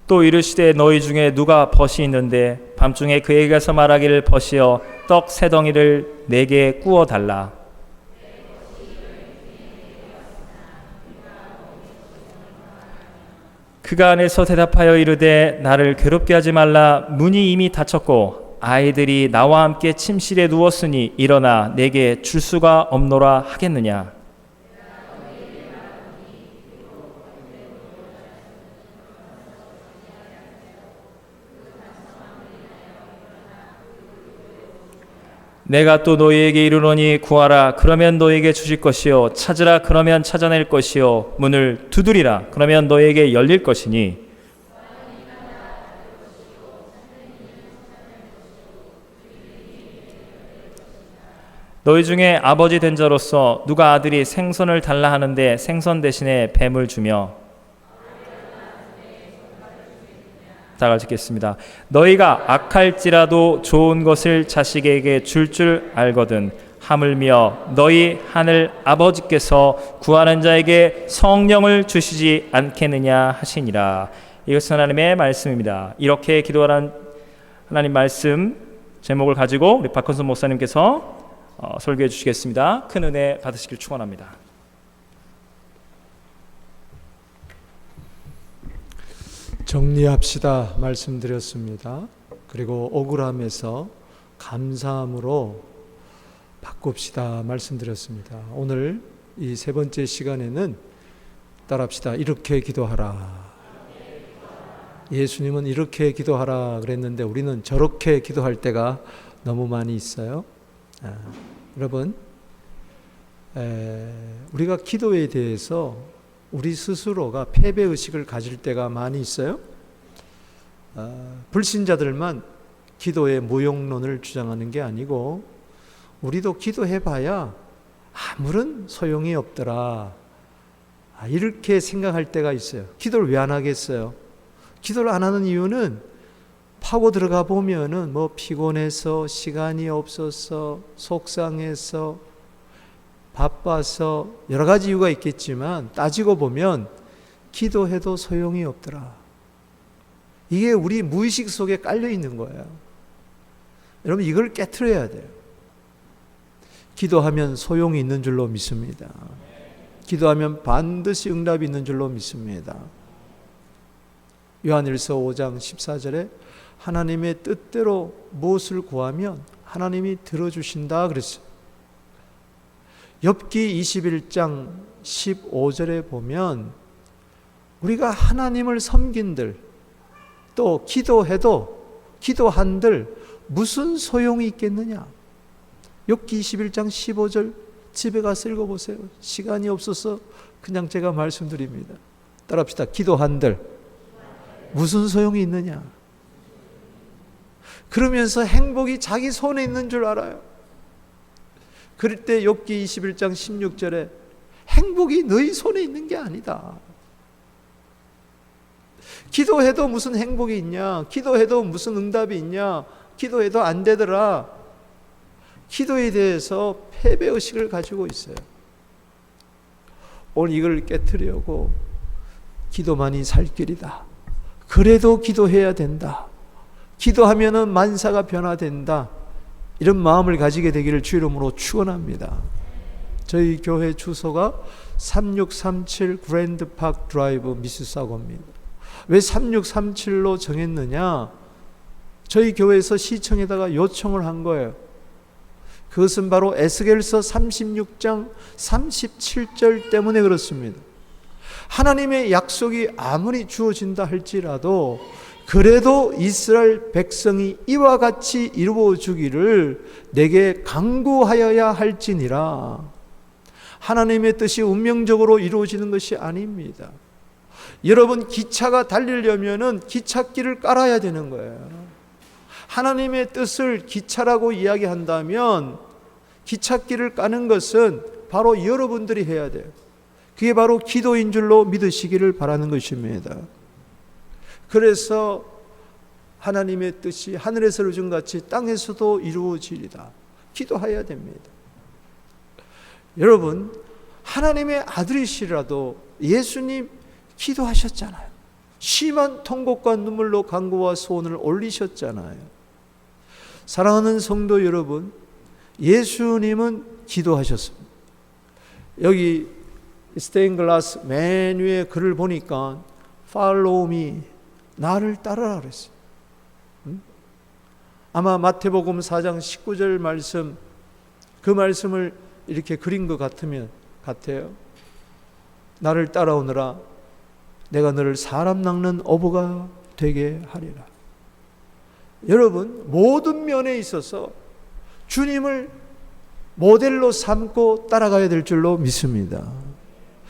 또 이르시되 너희 중에 누가 벗이 있는데 밤중에 그에게 가서 말하기를 벗이여 떡 세 덩이를 내게 구워 달라. 그가 안에서 대답하여 이르되 나를 괴롭게 하지 말라. 문이 이미 닫혔고 아이들이 나와 함께 침실에 누웠으니 일어나 내게 줄 수가 없노라 하겠느냐. 내가 또 너희에게 이르노니 구하라 그러면 너희에게 주실 것이요 찾으라 그러면 찾아낼 것이요 문을 두드리라 그러면 너희에게 열릴 것이니 너희 중에 아버지 된 자로서 누가 아들이 생선을 달라 하는데 생선 대신에 뱀을 주며 다 같이 읽겠습니다. 너희가 악할지라도 좋은 것을 자식에게 줄 알거든 하물며 너희 하늘 아버지께서 구하는 자에게 성령을 주시지 않겠느냐 하시니라. 이것은 하나님의 말씀입니다. 이렇게 기도하는 하나님 말씀 제목을 가지고 우리 박헌선 목사님께서 설교해 주시겠습니다. 큰 은혜 받으시길 축원합니다. 정리합시다 말씀드렸습니다. 그리고 억울함에서 감사함으로 바꿉시다 말씀드렸습니다. 오늘 이 세 번째 시간에는 따라합시다. 이렇게 기도하라. 예수님은 이렇게 기도하라 그랬는데 우리는 저렇게 기도할 때가 너무 많이 있어요. 여러분, 우리가 기도에 대해서 우리 스스로가 패배의식을 가질 때가 많이 있어요. 불신자들만 기도의 무용론을 주장하는 게 아니고 우리도 기도해봐야 아무런 소용이 없더라, 이렇게 생각할 때가 있어요. 기도를 왜 안 하겠어요? 기도를 안 하는 이유는 파고 들어가 보면은 뭐 피곤해서, 시간이 없어서, 속상해서, 바빠서 여러 가지 이유가 있겠지만 따지고 보면 기도해도 소용이 없더라. 이게 우리 무의식 속에 깔려 있는 거예요. 여러분, 이걸 깨트려야 돼요. 기도하면 소용이 있는 줄로 믿습니다. 기도하면 반드시 응답이 있는 줄로 믿습니다. 요한일서 5장 14절에 하나님의 뜻대로 무엇을 구하면 하나님이 들어주신다 그랬어요. 욥기 21장 15절에 보면 우리가 하나님을 섬긴들 또 기도한들 무슨 소용이 있겠느냐. 욥기 21장 15절 집에 가서 읽어보세요. 시간이 없어서 그냥 제가 말씀드립니다. 따라합시다. 기도한들 무슨 소용이 있느냐. 그러면서 행복이 자기 손에 있는 줄 알아요. 그럴 때 욥기 21장 16절에 행복이 너희 손에 있는 게 아니다. 기도해도 무슨 행복이 있냐? 기도해도 무슨 응답이 있냐? 기도해도 안 되더라. 기도에 대해서 패배의식을 가지고 있어요. 오늘 이걸 깨트리려고 기도만이 살 길이다. 그래도 기도해야 된다. 기도하면은 만사가 변화된다. 이런 마음을 가지게 되기를 주 이름으로 축원합니다. 저희 교회 주소가 3637 그랜드 파크 드라이브 미시사고입니다. 왜 3637로 정했느냐? 저희 교회에서 시청에다가 요청을 한 거예요. 그것은 바로 에스겔서 36장 37절 때문에 그렇습니다. 하나님의 약속이 아무리 주어진다 할지라도 그래도 이스라엘 백성이 이와 같이 이루어주기를 내게 간구하여야 할지니라. 하나님의 뜻이 운명적으로 이루어지는 것이 아닙니다. 여러분, 기차가 달리려면은 기찻길을 깔아야 되는 거예요. 하나님의 뜻을 기차라고 이야기한다면 기찻길을 까는 것은 바로 여러분들이 해야 돼요. 그게 바로 기도인 줄로 믿으시기를 바라는 것입니다. 그래서 하나님의 뜻이 하늘에서 이루어진 같이 땅에서도 이루어지리다. 기도해야 됩니다. 여러분, 하나님의 아들이시라도 예수님 기도하셨잖아요. 심한 통곡과 눈물로 간구와 소원을 올리셨잖아요. 사랑하는 성도 여러분, 예수님은 기도하셨습니다. 여기 스테인글라스 맨 위에 글을 보니까 Follow me, 나를 따르라 그랬어요. 아마 마태복음 4장 19절 말씀, 그 말씀을 이렇게 그린 것 같아요. 나를 따라오너라, 내가 너를 사람 낚는 어부가 되게 하리라. 여러분, 모든 면에 있어서 주님을 모델로 삼고 따라가야 될 줄로 믿습니다.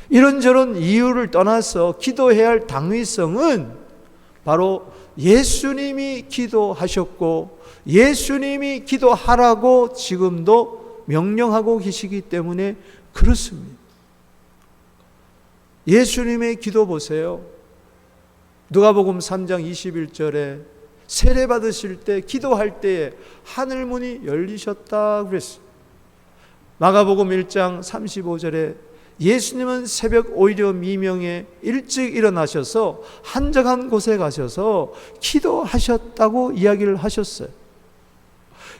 이런저런 이유를 떠나서 기도해야 할 당위성은 바로 예수님이 기도하셨고 예수님이 기도하라고 지금도 명령하고 계시기 때문에 그렇습니다. 예수님의 기도 보세요. 누가복음 3장 21절에 세례 받으실 때 기도할 때에 하늘 문이 열리셨다 그랬어요. 마가복음 1장 35절에 예수님은 새벽 오히려 미명에 일찍 일어나셔서 한적한 곳에 가셔서 기도하셨다고 이야기를 하셨어요.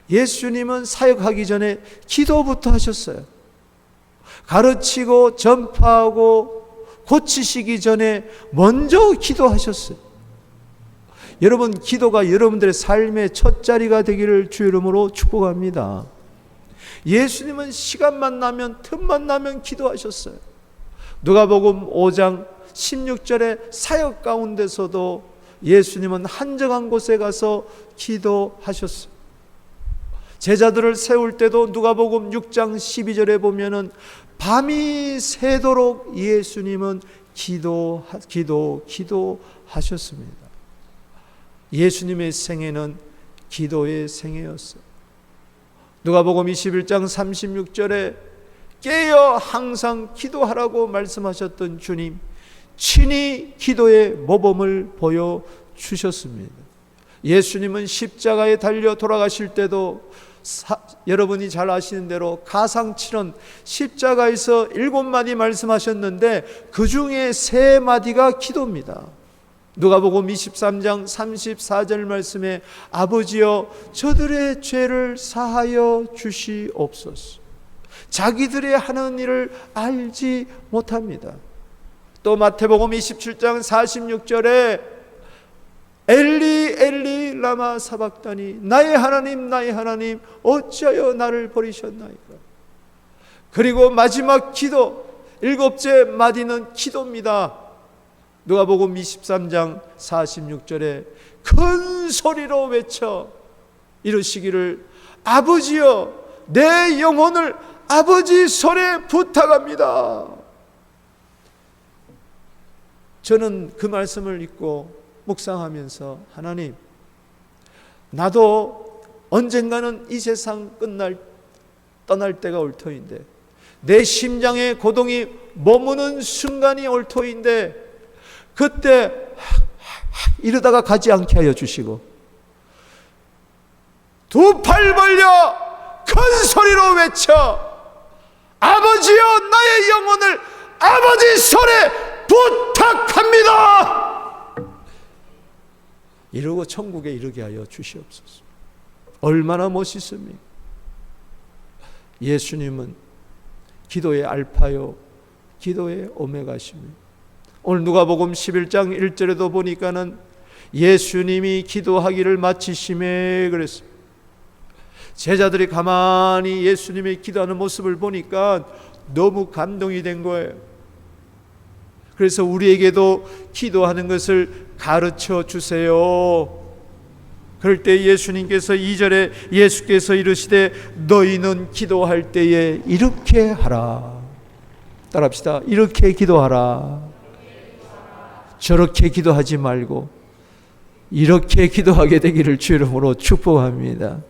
예수님은 사역하기 전에 기도부터 하셨어요. 가르치고 전파하고 고치시기 전에 먼저 기도하셨어요. 여러분, 기도가 여러분들의 삶의 첫 자리가 되기를 주 이름으로 축복합니다. 예수님은 시간만 나면, 틈만 나면 기도하셨어요. 누가복음 5장 16절에 사역 가운데서도 예수님은 한적한 곳에 가서 기도하셨어요. 제자들을 세울 때도 누가복음 6장 12절에 보면은 밤이 새도록 예수님은 기도하셨습니다. 예수님의 생애는 기도의 생애였어요. 누가복음 21장 36절에 깨어 항상 기도하라고 말씀하셨던 주님, 친히 기도의 모범을 보여주셨습니다. 예수님은 십자가에 달려 돌아가실 때도 여러분이 잘 아시는 대로 가상칠언 십자가에서 7마디 말씀하셨는데 그 중에 3마디가 기도입니다. 누가복음 23장 34절 말씀에 아버지여 저들의 죄를 사하여 주시옵소서. 자기들의 하는 일을 알지 못합니다. 또 마태복음 27장 46절에 엘리 엘리 라마 사박다니 나의 하나님 나의 하나님 어찌하여 나를 버리셨나이까. 그리고 마지막 기도 7째 마디는 기도입니다. 누가복음 23장 46절에 큰 소리로 외쳐 이르시기를 아버지여 내 영혼을 아버지 손에 부탁합니다. 저는 그 말씀을 읽고 묵상하면서 하나님, 나도 언젠가는 이 세상 떠날 때가 올 터인데 내 심장에 고동이 머무는 순간이 올 터인데 그때 이러다가 가지 않게 하여 주시고 2 팔 벌려 큰 소리로 외쳐 아버지여 나의 영혼을 아버지 손에 부탁합니다. 이러고 천국에 이르게 하여 주시옵소서. 얼마나 멋있습니까? 예수님은 기도의 알파요 기도의 오메가십니다. 오늘 누가복음 11장 1절에도 보니까는 예수님이 기도하기를 마치심에 그랬습니다. 제자들이 가만히 예수님이 기도하는 모습을 보니까 너무 감동이 된 거예요. 그래서 우리에게도 기도하는 것을 가르쳐 주세요. 그럴 때 예수님께서 2절에 예수께서 이르시되 너희는 기도할 때에 이렇게 하라. 따라합시다. 이렇게 기도하라. 저렇게 기도하지 말고 이렇게 기도하게 되기를 주 이름으로 축복합니다.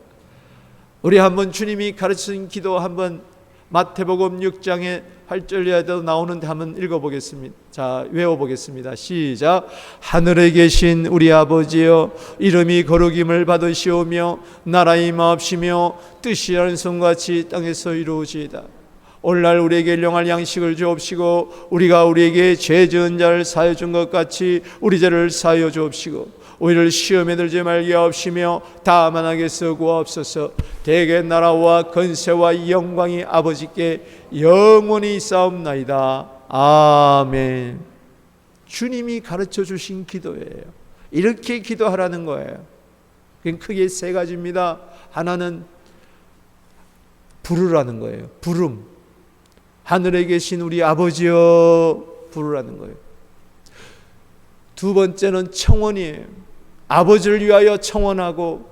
우리 한번 주님이 가르친 기도 한번 마태복음 6장에 8절에도 나오는데 한번 읽어보겠습니다. 자, 외워보겠습니다. 시작. 하늘에 계신 우리 아버지여 이름이 거룩임을 받으시오며 나라의 임하옵시며 뜻이 하늘성같이 땅에서 이루어지이다. 오늘날 우리에게 일용할 양식을 주옵시고 우리가 우리에게 죄 지은 자를 사하여 준 것 같이 우리 죄를 사하여 주옵시고 우리를 시험에 들지 말게 하옵시며 다만 하게서 구하옵소서. 대개 나라와 권세와 영광이 아버지께 영원히 있사옵나이다. 아멘. 주님이 가르쳐 주신 기도예요. 이렇게 기도하라는 거예요. 그건 크게 세 가지입니다. 하나는 부르라는 거예요. 부름. 하늘에 계신 우리 아버지여 부르라는 거예요. 두 번째는 청원이에요. 아버지를 위하여 청원하고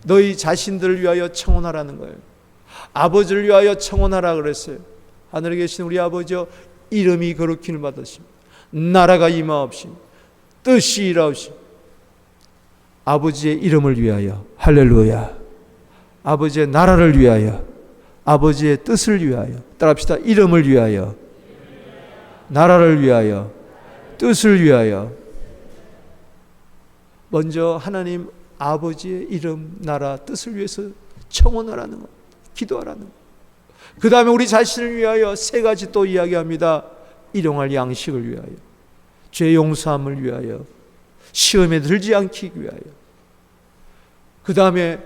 너희 자신들을 위하여 청원하라는 거예요. 아버지를 위하여 청원하라 그랬어요. 하늘에 계신 우리 아버지여 이름이 거룩힘을 받으시며 나라가 임하옵시며 뜻이 이루옵시며 아버지의 이름을 위하여 할렐루야. 아버지의 나라를 위하여 아버지의 뜻을 위하여 따라합시다. 이름을 위하여 나라를 위하여 뜻을 위하여. 먼저 하나님 아버지의 이름 나라 뜻을 위해서 청원하라는 것, 기도하라는 것. 그 다음에 우리 자신을 위하여 세 가지 또 이야기합니다. 일용할 양식을 위하여 죄 용서함을 위하여 시험에 들지 않기 위하여 그 다음에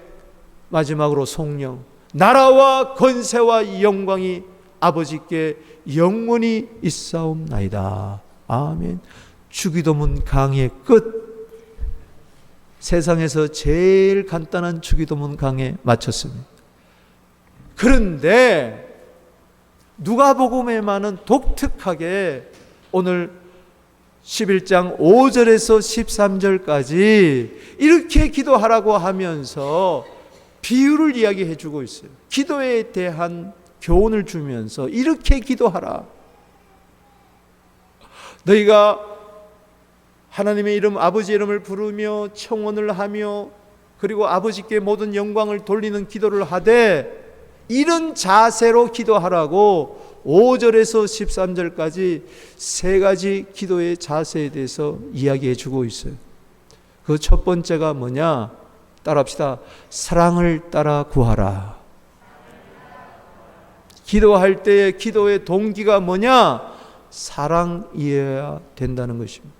마지막으로 성령 나라와 권세와 영광이 아버지께 영원히 있사옵나이다. 아멘. 주기도문 강의 끝. 세상에서 제일 간단한 주기도문 강의 마쳤습니다. 그런데 누가복음에만은 독특하게 오늘 11장 5절에서 13절까지 이렇게 기도하라고 하면서 비유를 이야기해 주고 있어요. 기도에 대한 교훈을 주면서 이렇게 기도하라. 너희가 하나님의 이름 아버지의 이름을 부르며 청원을 하며 그리고 아버지께 모든 영광을 돌리는 기도를 하되 이런 자세로 기도하라고 5절에서 13절까지 세 가지 기도의 자세에 대해서 이야기해 주고 있어요. 그 첫 번째가 뭐냐? 따라합시다. 사랑을 따라 구하라. 기도할 때의 기도의 동기가 뭐냐? 사랑이어야 된다는 것입니다.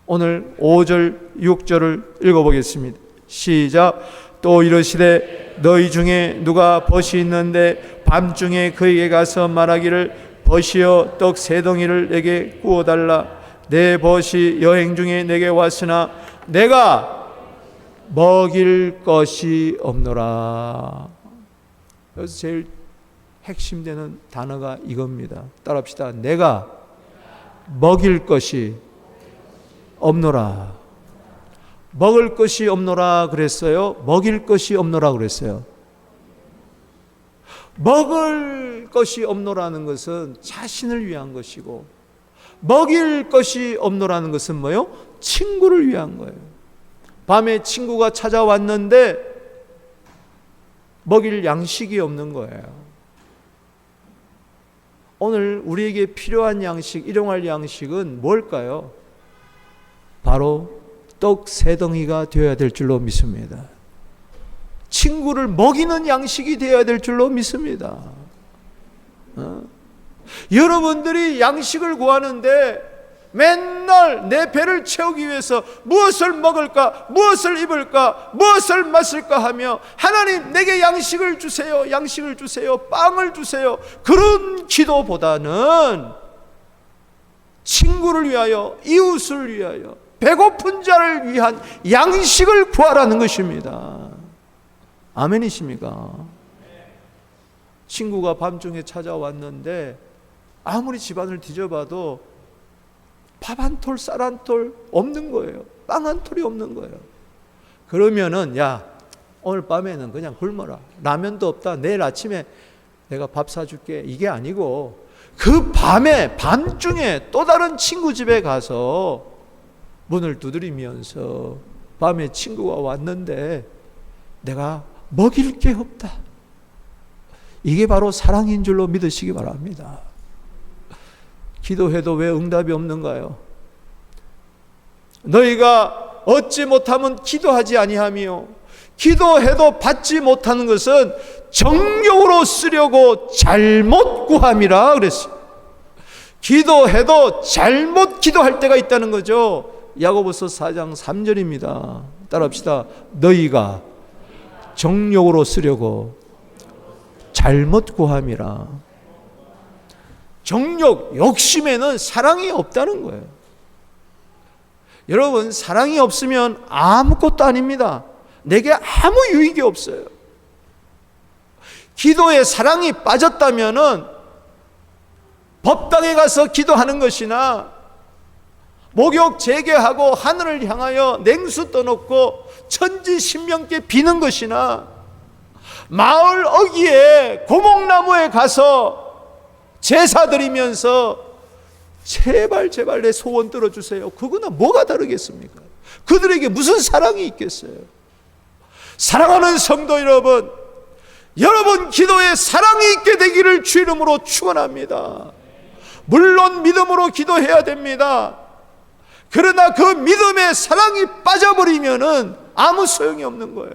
오늘 5절, 6절을 읽어보겠습니다. 시작. 또 이르시되 너희 중에 누가 벗이 있는데 밤중에 그에게 가서 말하기를 벗이여 떡 세 덩이를 내게 구워달라. 내 벗이 여행 중에 내게 왔으나 내가 먹일 것이 없노라. 그래서 제일 핵심되는 단어가 이겁니다. 따라합시다. 내가 먹일 것이 없노라. 먹을 것이 없노라 그랬어요? 먹일 것이 없노라 그랬어요? 먹을 것이 없노라는 것은 자신을 위한 것이고 먹일 것이 없노라는 것은 뭐요? 친구를 위한 거예요. 밤에 친구가 찾아왔는데 먹일 양식이 없는 거예요. 오늘 우리에게 필요한 양식, 일용할 양식은 뭘까요? 바로 떡 세 덩이가 되어야 될 줄로 믿습니다. 친구를 먹이는 양식이 되어야 될 줄로 믿습니다. 여러분들이 양식을 구하는데 맨날 내 배를 채우기 위해서 무엇을 먹을까, 무엇을 입을까, 무엇을 마실까 하며 하나님 내게 양식을 주세요, 양식을 주세요, 빵을 주세요. 그런 기도보다는 친구를 위하여, 이웃을 위하여, 배고픈 자를 위한 양식을 구하라는 것입니다. 아멘이십니까? 친구가 밤중에 찾아왔는데 아무리 집안을 뒤져봐도 밥 한 톨, 쌀 한 톨 없는 거예요. 빵 한 톨이 없는 거예요. 그러면은 야, 오늘 밤에는 그냥 굶어라. 라면도 없다. 내일 아침에 내가 밥 사줄게. 이게 아니고 그 밤에, 밤중에 또 다른 친구 집에 가서 문을 두드리면서 밤에 친구가 왔는데 내가 먹일 게 없다. 이게 바로 사랑인 줄로 믿으시기 바랍니다. 기도해도 왜 응답이 없는가요? 너희가 얻지 못하면 기도하지 아니하며 기도해도 받지 못하는 것은 정욕으로 쓰려고 잘못 구함이라 그랬어요. 기도해도 잘못 기도할 때가 있다는 거죠. 야고보서 4장 3절입니다. 따라합시다. 너희가 정욕으로 쓰려고 잘못 구함이라. 정욕, 욕심에는 사랑이 없다는 거예요. 여러분, 사랑이 없으면 아무것도 아닙니다. 내게 아무 유익이 없어요. 기도에 사랑이 빠졌다면은 법당에 가서 기도하는 것이나 목욕 재개하고 하늘을 향하여 냉수 떠놓고 천지신명께 비는 것이나 마을 어귀에 고목나무에 가서 제사 드리면서 제발 내 소원 들어주세요. 그거나 뭐가 다르겠습니까? 그들에게 무슨 사랑이 있겠어요? 사랑하는 성도 여러분, 여러분 기도에 사랑이 있게 되기를 주 이름으로 축원합니다. 물론 믿음으로 기도해야 됩니다. 그러나 그 믿음에 사랑이 빠져버리면은 아무 소용이 없는 거예요.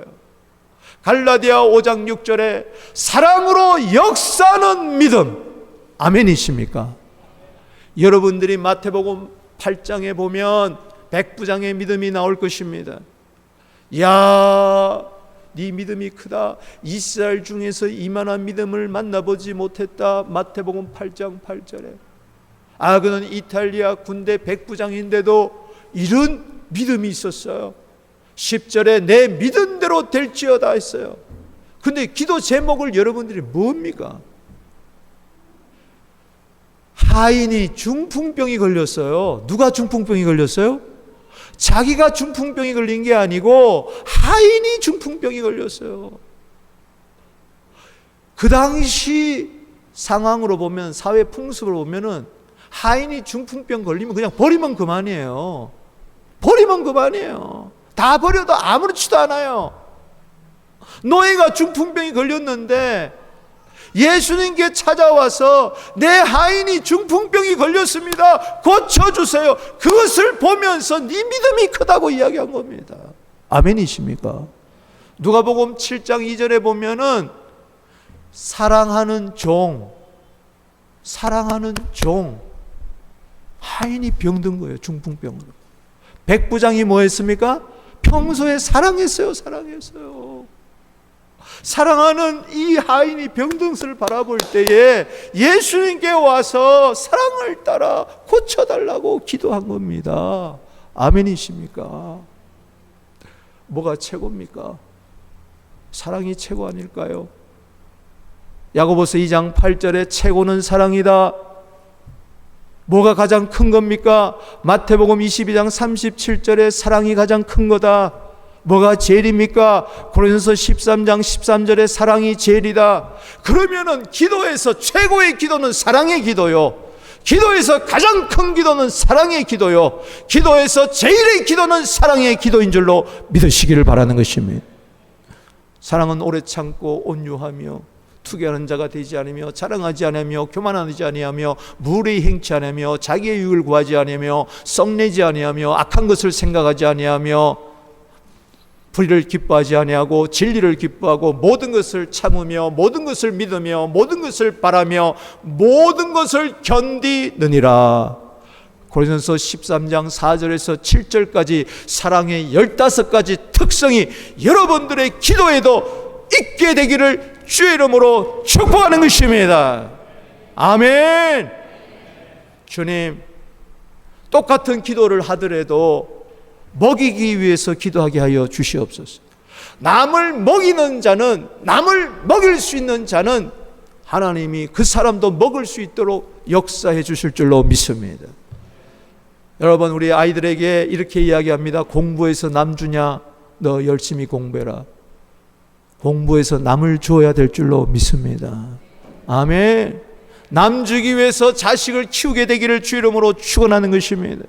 갈라디아 5장 6절에 사랑으로 역사하는 믿음, 아멘이십니까? 여러분들이 마태복음 8장에 보면 백부장의 믿음이 나올 것입니다. 야, 네 믿음이 크다. 이스라엘 중에서 이만한 믿음을 만나보지 못했다. 마태복음 8장 8절에. 그는 이탈리아 군대 백부장인데도 이런 믿음이 있었어요. 10절에 내 믿음대로 될지어다 했어요. 근데 기도 제목을 여러분들이 뭡니까? 하인이 중풍병이 걸렸어요. 누가 중풍병이 걸렸어요? 자기가 중풍병이 걸린 게 아니고 하인이 중풍병이 걸렸어요. 그 당시 상황으로 보면, 사회 풍습으로 보면은 하인이 중풍병 걸리면 그냥 버리면 그만이에요. 버리면 그만이에요. 다 버려도 아무렇지도 않아요. 노예가 중풍병이 걸렸는데 예수님께 찾아와서 내 하인이 중풍병이 걸렸습니다. 고쳐주세요. 그것을 보면서 네 믿음이 크다고 이야기한 겁니다. 아멘이십니까? 누가복음 7장 2절에 보면은 사랑하는 종, 하인이 병든 거예요. 중풍병으로. 백부장이 뭐 했습니까? 평소에 사랑했어요. 사랑하는 이 하인이 병든 것을 바라볼 때에 예수님께 와서 사랑을 따라 고쳐달라고 기도한 겁니다. 아멘이십니까? 뭐가 최고입니까? 사랑이 최고 아닐까요? 야고보서 2장 8절에 최고는 사랑이다. 뭐가 가장 큰 겁니까? 마태복음 22장 37절에 사랑이 가장 큰 거다. 뭐가 제일입니까? 고린도서 13장 13절에 사랑이 제일이다. 그러면은 기도에서 최고의 기도는 사랑의 기도요. 기도에서 가장 큰 기도는 사랑의 기도요. 기도에서 제일의 기도는 사랑의 기도인 줄로 믿으시기를 바라는 것입니다. 사랑은 오래 참고 온유하며 투기하는 자가 되지 않으며 자랑하지 않으며 교만하지 아니하며 무례히 행치 아니하며 자기의 유익을 구하지 아니하며 썩내지 아니하며 악한 것을 생각하지 아니하며 불의를 기뻐하지 아니하고 진리를 기뻐하고 모든 것을 참으며 모든 것을 믿으며 모든 것을 바라며 모든 것을 견디느니라. 고린도서 13장 4절에서 7절까지 사랑의 15가지 특성이 여러분들의 기도에도 있게 되기를 주의 이름으로 축복하는 것입니다. 아멘. 주님, 똑같은 기도를 하더라도 먹이기 위해서 기도하게 하여 주시옵소서. 남을 먹이는 자는, 남을 먹일 수 있는 자는 하나님이 그 사람도 먹을 수 있도록 역사해 주실 줄로 믿습니다. 여러분, 우리 아이들에게 이렇게 이야기합니다. 공부해서 남 주냐? 너 열심히 공부해라. 공부해서 남을 주어야 될 줄로 믿습니다. 아멘. 남 주기 위해서 자식을 키우게 되기를 주 이름으로 축원하는 것입니다.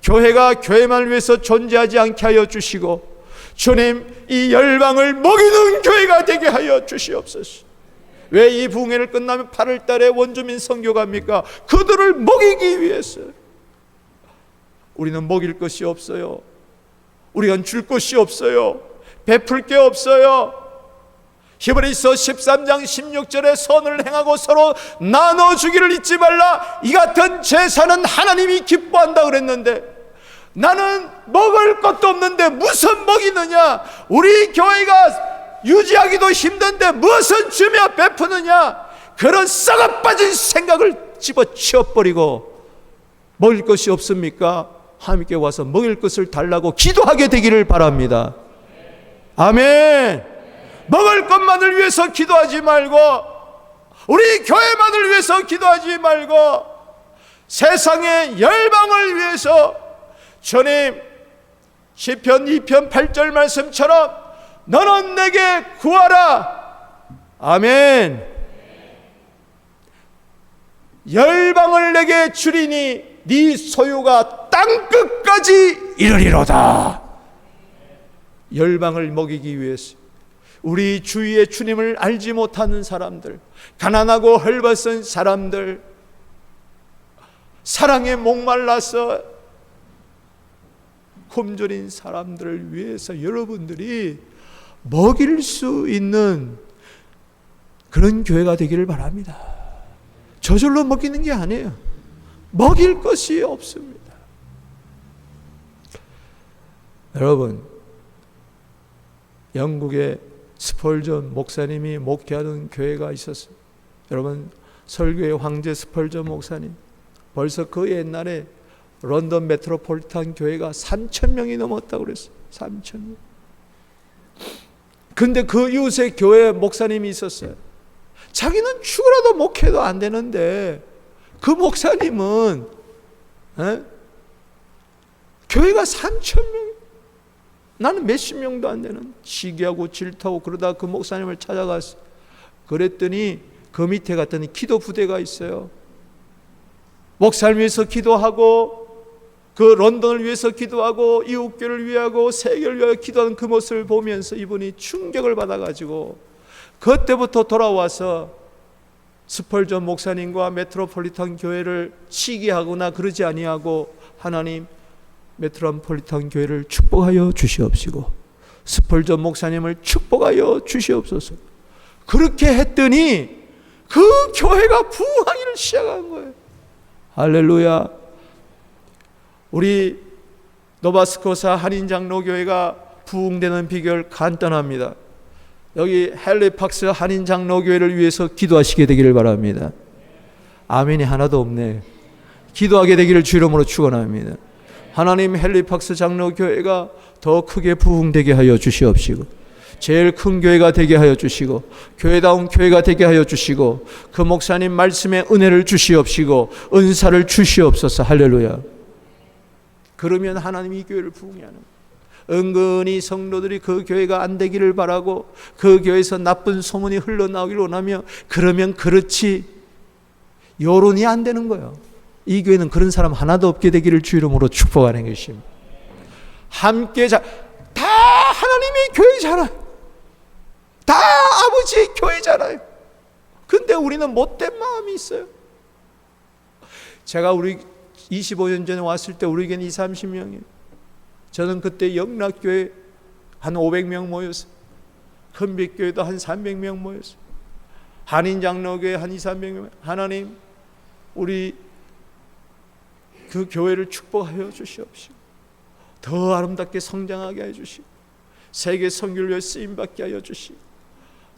교회가 교회만을 위해서 존재하지 않게 하여 주시고, 주님, 이 열방을 먹이는 교회가 되게 하여 주시옵소서. 왜 이 부흥회를 끝나면 8월 달에 원주민 선교가 합니까? 그들을 먹이기 위해서. 우리는 먹일 것이 없어요. 우리가 줄 것이 없어요. 베풀 게 없어요. 히브리서 13장 16절에 선을 행하고 서로 나눠주기를 잊지 말라. 이 같은 제사는 하나님이 기뻐한다 그랬는데 나는 먹을 것도 없는데 무슨 먹이느냐? 우리 교회가 유지하기도 힘든데 무엇을 주며 베푸느냐? 그런 썩어빠진 생각을 집어치워버리고 먹을 것이 없습니까? 하나님께 와서 먹을 것을 달라고 기도하게 되기를 바랍니다. 아멘. 먹을 것만을 위해서 기도하지 말고 우리 교회만을 위해서 기도하지 말고 세상의 열방을 위해서 주님 시편 2편 8절 말씀처럼 너는 내게 구하라. 아멘. 열방을 내게 주리니 네 소유가 땅끝까지 이르리로다. 열방을 먹이기 위해서 우리 주위에 주님을 알지 못하는 사람들, 가난하고 헐벗은 사람들, 사랑에 목말라서 굶주린 사람들을 위해서 여러분들이 먹일 수 있는 그런 교회가 되기를 바랍니다. 저절로 먹이는 게 아니에요. 먹일 것이 없습니다. 여러분, 영국의 스펄전 목사님이 목회하는 교회가 있었어요. 여러분, 설교의 황제 스펄전 목사님, 벌써 그 옛날에 런던 메트로폴리탄 교회가 3,000명이 넘었다고 그랬어요. 3,000명. 근데 그 이웃에 교회 목사님이 있었어요. 자기는 죽으라도 목회도 안 되는데 그 목사님은 교회가 3,000명, 나는 몇십 명도 안 되는, 시기하고 질투하고 그러다 그 목사님을 찾아갔어. 그랬더니 그 밑에 갔더니 기도 부대가 있어요. 목사를 위해서 기도하고 그 런던을 위해서 기도하고 이웃교를 위하고 세계를 위하여 기도하는 그 모습을 보면서 이분이 충격을 받아가지고 그때부터 돌아와서 스펄전 목사님과 메트로폴리탄 교회를 시기하거나 그러지 아니하고 하나님 메트로폴리탄 교회를 축복하여 주시옵시고 스펄전 목사님을 축복하여 주시옵소서. 그렇게 했더니 그 교회가 부흥하기를 시작한 거예요. 할렐루야. 우리 노바스코사 한인장로교회가 부흥되는 비결 간단합니다. 여기 헬리팍스 한인장로교회를 위해서 기도하시게 되기를 바랍니다. 아멘이 하나도 없네. 기도하게 되기를 주 이름으로 축원합니다. 하나님, 헬리팍스 장로교회가 더 크게 부흥되게 하여 주시옵시고 제일 큰 교회가 되게 하여 주시고 교회다운 교회가 되게 하여 주시고 그 목사님 말씀에 은혜를 주시옵시고 은사를 주시옵소서. 할렐루야. 그러면 하나님이 이 교회를 부흥해 하는 거예요. 은근히 성도들이 그 교회가 안 되기를 바라고 그 교회에서 나쁜 소문이 흘러나오기를 원하며 그러면 그렇지 여론이 안 되는 거예요. 이 교회는 그런 사람 하나도 없게 되기를 주 이름으로 축복하는 것입니다. 함께 다 하나님의 교회잖아요. 다 아버지의 교회잖아요. 근데 우리는 못된 마음이 있어요. 제가 우리 25년 전에 왔을 때 우리 교회는 20-30명이에요. 저는 그때 영락교회 한 500명 모였어요. 큰빛교회도 한 300명 모였어요. 한인장로교회 한 200-300명. 하나님, 우리 그 교회를 축복하여 주시옵시고 더 아름답게 성장하게 해 주시고 세계 선교를 위해 쓰임받게 하여 주시고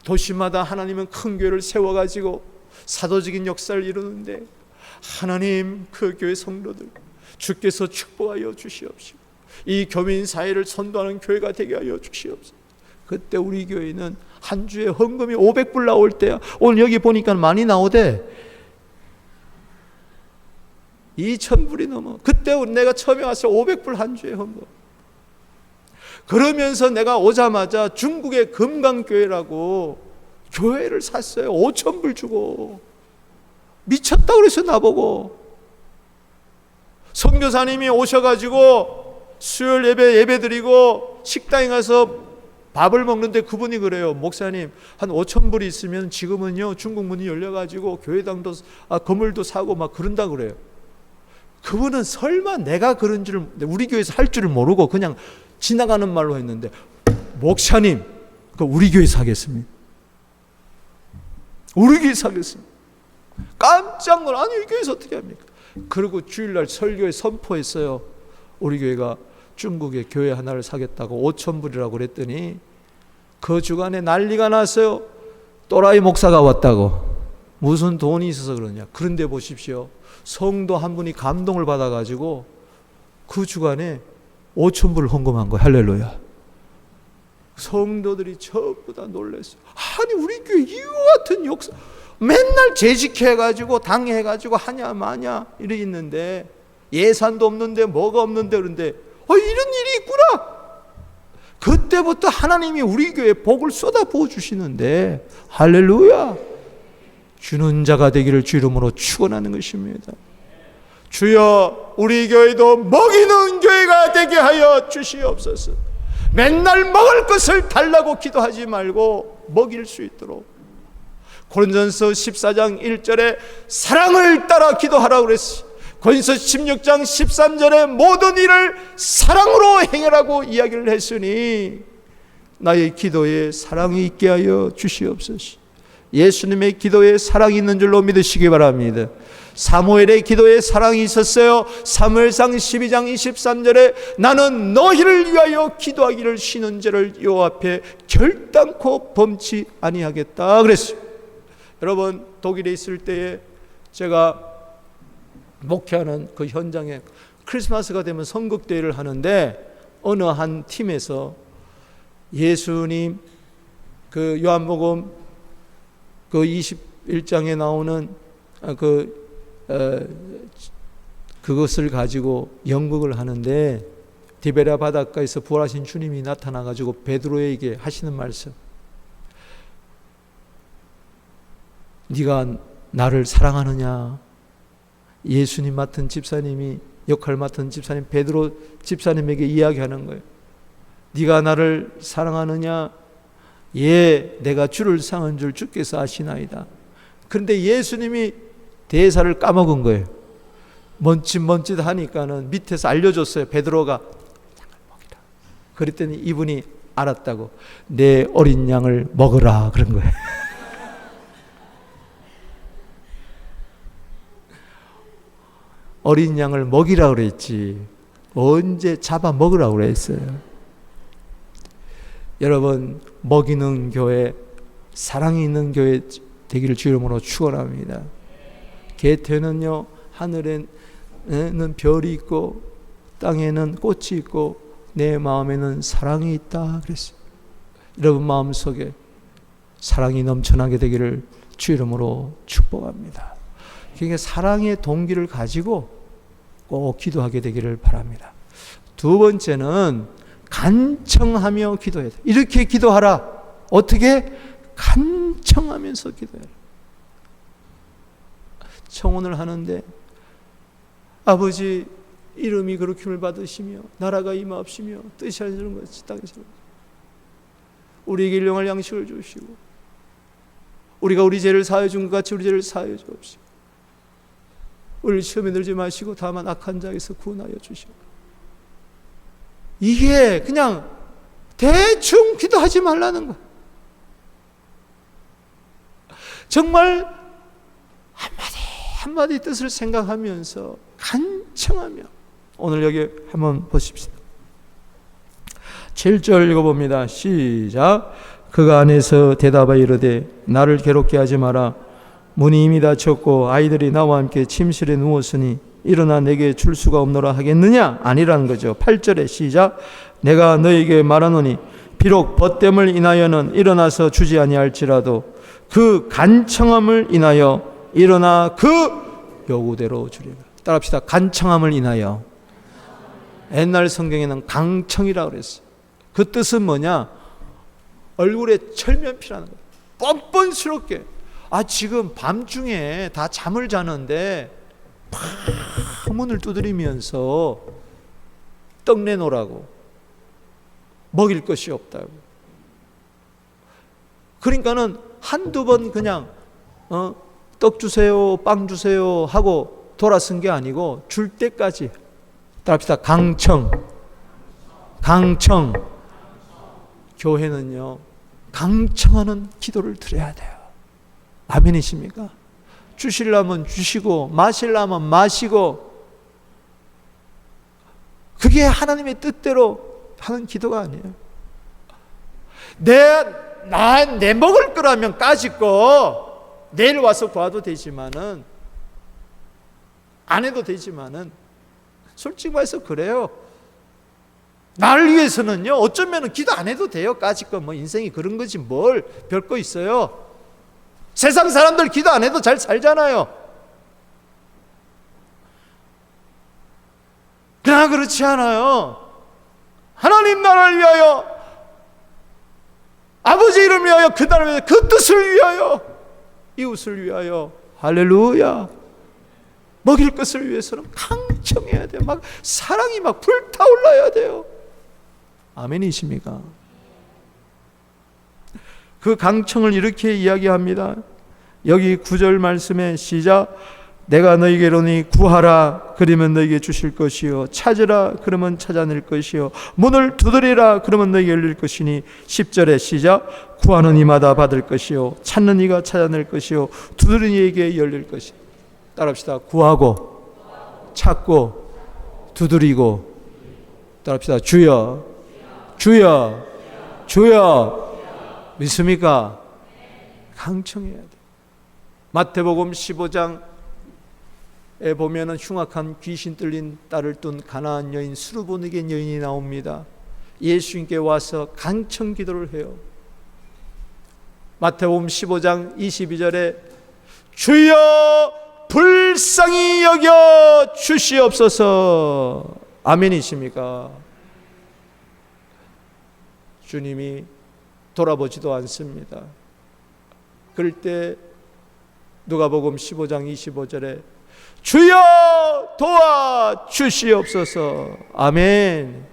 도시마다 하나님은 큰 교회를 세워가지고 사도적인 역사를 이루는데 하나님, 그 교회 성도들 주께서 축복하여 주시옵시고 이 교민 사회를 선도하는 교회가 되게 하여 주시옵소서. 그때 우리 교회는 한 주에 헌금이 500불 나올 때야. 오늘 여기 보니까 많이 나오대. 2,000불이 넘어. 그때 내가 처음에 와서 500불 한 주에 헌금. 그러면서 내가 오자마자 중국의 금강교회라고 교회를 샀어요. 5,000불 주고. 미쳤다 그래서 나보고. 선교사님이 오셔가지고 수요일 예배 드리고 식당에 가서 밥을 먹는데 그분이 그래요. 목사님, 한 5,000불이 있으면 지금은요 중국 문이 열려가지고 교회당도 건물도 사고 막 그런다 그래요. 그분은 설마 내가 그런 줄을, 우리 교회에서 할 줄을 모르고 그냥 지나가는 말로 했는데 목사님, 그 우리 교회에서 하겠습니다. 우리 교회에서 하겠습니다. 깜짝 놀라. 아니, 이 교회에서 어떻게 합니까? 그리고 주일날 설교에 선포했어요. 우리 교회가 중국에 교회 하나를 사겠다고 5,000불이라고 그랬더니 그 주간에 난리가 났어요. 또라이 목사가 왔다고. 무슨 돈이 있어서 그러냐. 그런데 보십시오. 성도 한 분이 감동을 받아가지고 그 주간에 5,000불을 헌금한 거예요. 할렐루야. 성도들이 전부 다 놀랐어요. 아니, 우리 교회 이와 같은 역사, 맨날 재직해가지고 당해가지고 하냐 마냐 이래 있는데, 예산도 없는데 뭐가 없는데, 그런데 이런 일이 있구나. 그때부터 하나님이 우리 교회에 복을 쏟아 부어 주시는데, 할렐루야. 주는 자가 되기를 주 이름으로 축원하는 것입니다. 주여, 우리 교회도 먹이는 교회가 되게 하여 주시옵소서. 맨날 먹을 것을 달라고 기도하지 말고 먹일 수 있도록. 고린도전서 14장 1절에 사랑을 따라 기도하라고 그랬어요. 고린도서 16장 13절에 모든 일을 사랑으로 행하라고 이야기를 했으니 나의 기도에 사랑이 있게 하여 주시옵소서. 예수님의 기도에 사랑이 있는 줄로 믿으시기 바랍니다. 사무엘의 기도에 사랑이 있었어요. 사무엘상 12장 23절에 나는 너희를 위하여 기도하기를 쉬는 죄를 여호와 앞에 결단코 범치 아니하겠다 그랬어요. 여러분, 독일에 있을 때에 제가 목회하는 그 현장에 크리스마스가 되면 선극대회를 하는데, 어느 한 팀에서 예수님 그 요한복음 그 21장에 나오는 그것을 가지고 연극을 하는데, 디베랴 바닷가에서 부활하신 주님이 나타나 가지고 베드로에게 하시는 말씀, 네가 나를 사랑하느냐. 예수님 맡은 집사님이, 역할 맡은 집사님 베드로 집사님에게 이야기하는 거예요. 네가 나를 사랑하느냐. 예, 내가 주를 사랑한 줄 주께서 아시나이다. 그런데 예수님이 대사를 까먹은 거예요. 먼짓 하니까는 밑에서 알려줬어요. 베드로가 그랬더니 이분이 알았다고, 내 어린 양을 먹으라 그런 거예요. 어린 양을 먹이라 그랬지 언제 잡아 먹으라고 그랬어요. 여러분, 먹이는 교회, 사랑이 있는 교회 되기를 주 이름으로 축원합니다. 게테는요, 하늘에는 별이 있고 땅에는 꽃이 있고 내 마음에는 사랑이 있다 그랬어요. 여러분 마음속에 사랑이 넘쳐나게 되기를 주 이름으로 축복합니다. 그러니까 사랑의 동기를 가지고 꼭 기도하게 되기를 바랍니다. 두 번째는 간청하며 기도해야 돼. 이렇게 기도하라. 어떻게? 간청하면서 기도해라. 청혼을 하는데 아버지 이름이 거룩힘을 받으시며 나라가 임하옵시며 뜻이 하시는 것이 땅에서 우리에게 일용할 양식을 주시고 우리가 우리 죄를 사하여 준 것 같이 우리 죄를 사하여 주옵시고 우리를 시험에 들지 마시고 다만 악한 자에서 구원하여 주시고. 이게 그냥 대충 기도하지 말라는 거야. 정말 한마디 뜻을 생각하면서 간청하며. 오늘 여기 한번 보십시다. 7절 읽어봅니다. 시작. 그가 안에서 대답하여 이르되 나를 괴롭게 하지 마라. 문이 이미 닫혔고 아이들이 나와 함께 침실에 누웠으니 일어나 내게 줄 수가 없노라 하겠느냐? 아니라는 거죠. 8절에 시작. 내가 너에게 말하노니 비록 벗됨을 인하여는 일어나서 주지 아니할지라도 그 간청함을 인하여 일어나 그 요구대로 주리라. 따라합시다. 간청함을 인하여. 옛날 성경에는 강청이라고 그랬어요. 그 뜻은 뭐냐? 얼굴에 철면피라는 거예요. 뻔뻔스럽게. 지금 밤중에 다 잠을 자는데 팍 문을 두드리면서 떡 내놓으라고, 먹일 것이 없다고. 그러니까는 한두 번 그냥 떡 주세요, 빵 주세요 하고 돌아선 게 아니고 줄 때까지. 따라합시다. 강청. 교회는요, 강청하는 기도를 드려야 돼요. 아멘이십니까? 주시려면 주시고 마시려면 마시고, 그게 하나님의 뜻대로 하는 기도가 아니에요. 내 먹을 거라면 까짓거 내일 와서 구해도 되지만은, 안 해도 되지만은, 솔직히 말해서 그래요. 나를 위해서는요, 어쩌면 기도 안 해도 돼요. 까짓거 뭐 인생이 그런 거지 뭘 별거 있어요. 세상 사람들 기도 안 해도 잘 살잖아요. 그러나 그렇지 않아요. 하나님 나라를 위하여, 아버지 이름을 위하여, 그 나라를 위하여, 그 뜻을 위하여, 이웃을 위하여, 할렐루야. 먹일 것을 위해서는 강청해야 돼요. 막 사랑이 막 불타올라야 돼요. 아멘이십니까? 그 강청을 이렇게 이야기합니다. 여기 9절 말씀에 시작. 내가 너희에게 이르노니 구하라 그러면 너희에게 주실 것이요, 찾으라 그러면 찾아낼 것이요, 문을 두드리라 그러면 너희에게 열릴 것이니. 10절에 시작. 구하는 이마다 받을 것이요, 찾는 이가 찾아낼 것이요, 두드리는 이에게 열릴 것이요. 따라합시다. 구하고 찾고 두드리고. 따라합시다. 주여 주여 주여. 믿습니까? 강청해야 돼. 마태복음 15장에 보면은 흉악한 귀신 들린 딸을 둔 가나안 여인, 수르보니겐 여인이 나옵니다. 예수님께 와서 강청 기도를 해요. 마태복음 15장 22절에 주여 불쌍히 여겨 주시옵소서. 아멘이십니까? 주님이 돌아보지도 않습니다. 그럴 때 누가복음 15장 25절에 주여 도와 주시옵소서. 아멘.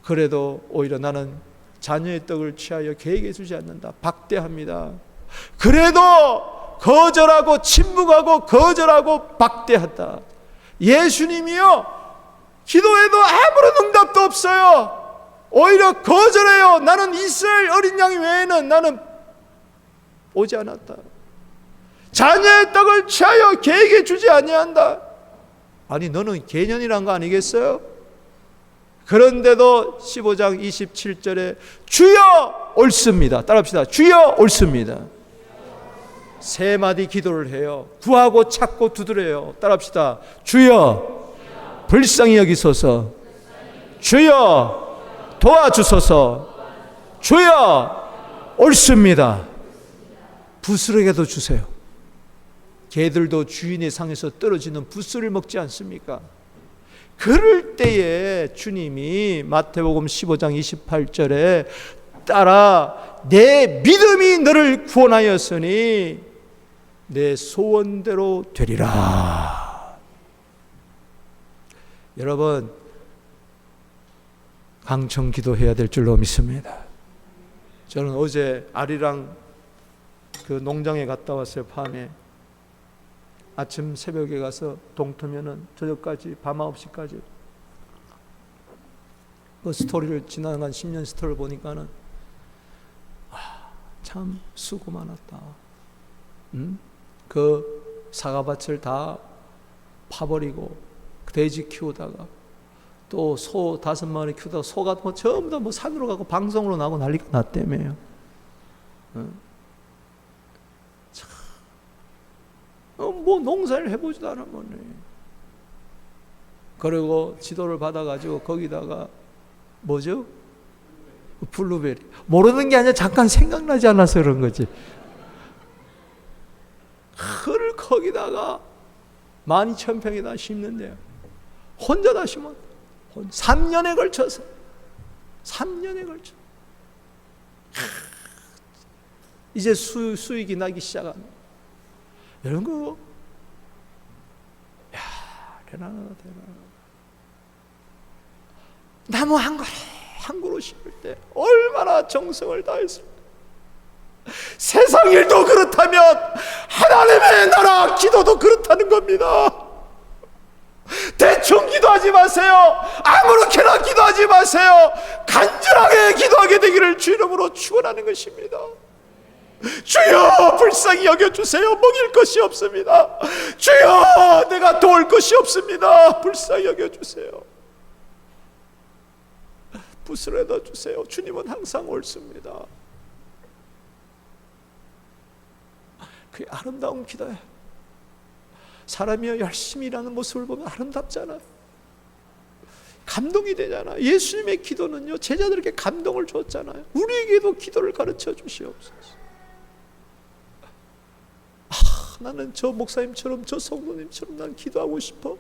그래도 오히려 나는 자녀의 떡을 취하여 개에게 주지 않는다. 박대합니다. 그래도 거절하고 침묵하고 거절하고 박대한다. 예수님이요, 기도해도 아무런 응답도 없어요. 오히려 거절해요. 나는 이스라엘 어린 양 외에는 나는 오지 않았다. 자녀의 떡을 취하여 개에게 주지 아니한다. 아니 너는 개년이란 거 아니겠어요? 그런데도 15장 27절에 주여 옳습니다. 따라합시다. 주여 옳습니다. 세 마디 기도를 해요. 구하고 찾고 두드려요. 따라합시다. 주여 불쌍히 여기소서. 주여 도와주소서. 주여 옳습니다. 부스러기도 주세요. 개들도 주인의 상에서 떨어지는 부스를 먹지 않습니까? 그럴 때에 주님이 마태복음 15장 28절에 따라 내 믿음이 너를 구원하였으니 내 소원대로 되리라. 여러분, 강청 기도해야 될 줄로 믿습니다. 저는 어제 아리랑 그 농장에 갔다 왔어요. 밤에 아침 새벽에 가서 동트면은 저녁까지 밤 9시까지 그 스토리를 지나간 10년 스토리를 보니까는 참 수고 많았다. 그 사과밭을 다 파버리고 돼지 키우다가 또 소 5마리 키우다가 소가 뭐 전부 다 뭐 산으로 가고 방송으로 나고 난리가 났다며요. 뭐 농사를 해보지도 않으면. 그리고 지도를 받아가지고 거기다가 뭐죠? 블루베리. 모르는 게 아니라 잠깐 생각나지 않아서 그런 거지. 그걸 거기다가 12,000평에다 심는데요. 혼자 다 심어. 3년에 걸쳐서. 3년에 걸쳐. 이제 수익이 나기 시작하는. 이런 거, 야, 대단하다. 나무 한 그루 심을 때 얼마나 정성을 다했습니까? 세상 일도 그렇다면 하나님의 나라 기도도 그렇다는 겁니다. 대충 기도하지 마세요. 아무렇게나 기도하지 마세요. 간절하게 기도하게 되기를 주 이름으로 축원하는 것입니다. 주여 불쌍히 여겨주세요. 먹일 것이 없습니다. 주여 내가 도울 것이 없습니다. 불쌍히 여겨주세요. 부스러져 주세요. 주님은 항상 옳습니다. 그게 아름다운 기도예요. 사람이 열심히 일하는 모습을 보면 아름답잖아요. 감동이 되잖아요. 예수님의 기도는요, 제자들에게 감동을 줬잖아요. 우리에게도 기도를 가르쳐 주시옵소서. 나는 저 목사님처럼 저 성도님처럼 난 기도하고 싶어.